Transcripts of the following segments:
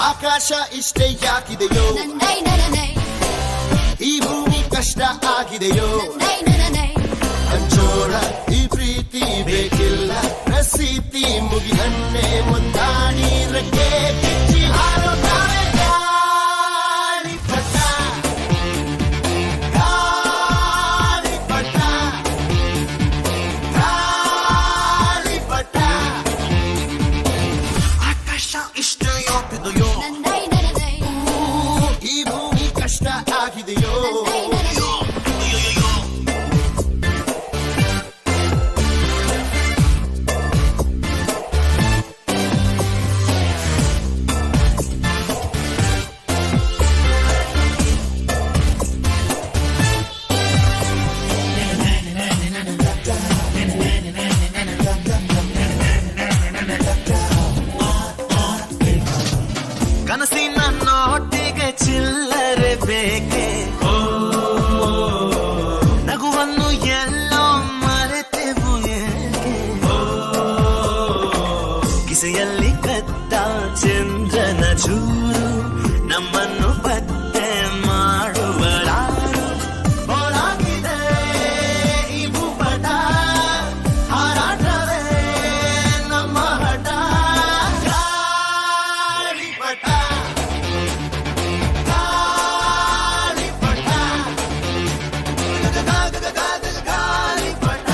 ಆಕಾಶ ಇಷ್ಟೇ ಯಾಕಿದೆಯೋ, ಈ ಭೂಮಿ ಕಷ್ಟ ಆಗಿದೆಯೋ, ಹಂಚೋಳ ಈ ಪ್ರೀತಿ ಬೇಕಿಲ್ಲ, ಪ್ರಸೀತಿ ಮುಗಿದನ್ನೇ ಮುಂದಾಡಿ ರೆಕ್ಕೆ ಕಿಚ್ಚಿ ಹಾರುತ್ತಾರೆ ಗಾಳಿಪಟ, ಗಾಳಿಪಟ, ಗಾಳಿಪಟ. ಆಕಾಶ ಇಷ್ಟೇ ಯಾಕಿದೆಯೋ, ಈ ಭೂಮಿ ಕಷ್ಟ ಆಗಿದೆಯೋ, ಕನಸಿನ ನೋಟಿಗೆ ಚಿಲ್ಲರೆ ಬೇಕೆ, ನಗುವನ್ನು ಎಲ್ಲೋ ಮರೆತೆವು ಏಕೆ, ಕಿಸೆಯಲ್ಲಿ ಕದ್ದ ಚಂದ್ರನ ಚೂರು ನಮ್ಮನ್ನು ಪತ್ತೆ ಮಾಡುವರಾರು. ಹೋರಾಗಿದೆ ಈ ಭೂಪಟ, ಹಾರಾಟವೇ ನಮ್ಮ ಹಠ. ಗಾಳಿಪಟ, ಗಾಳಿಪಟ, ಗಾಳಿಪಟ.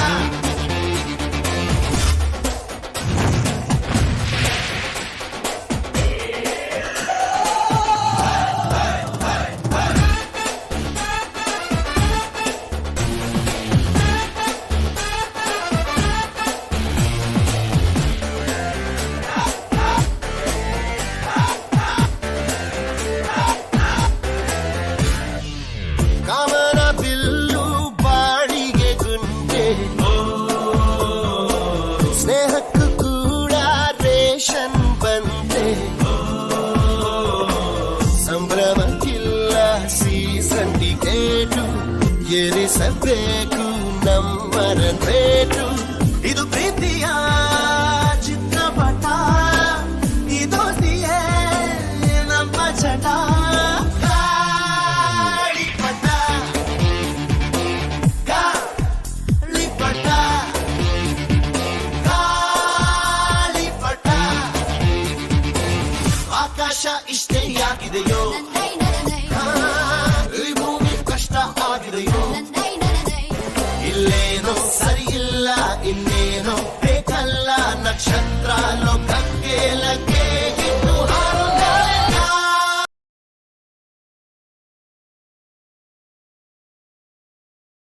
ಕಾಮನ ಬಿಲ್ಲು ಬಾಳಿಗೆ ಗುಂಡೆ, ಸ್ನೇಹಕ್ಕೂ ಕೂಡ ರೇಷನ್ ಬಂದೆ, ಸಂಭ್ರಮಕ್ಕಿಲ್ಲ ಸೀಸನ್ ಟಿಕೇಟು, ಏರಿಸಬೇಕು ನಮ್ಮರ ರೇಟು. ಇದು ಪ್ರೀತಿಯ ಚಿತ್ರಪಟ, ಇದೊಂದಿಯೇ ನಮ್ಮ ಚಟ. ಗಾಳಿಪಟ, ಗಾಳಿಪಟ, ಗಾಳಿಪಟ. ಆಕಾಶ ಇಷ್ಟೇ ಯಾಕಿದೆಯೋ,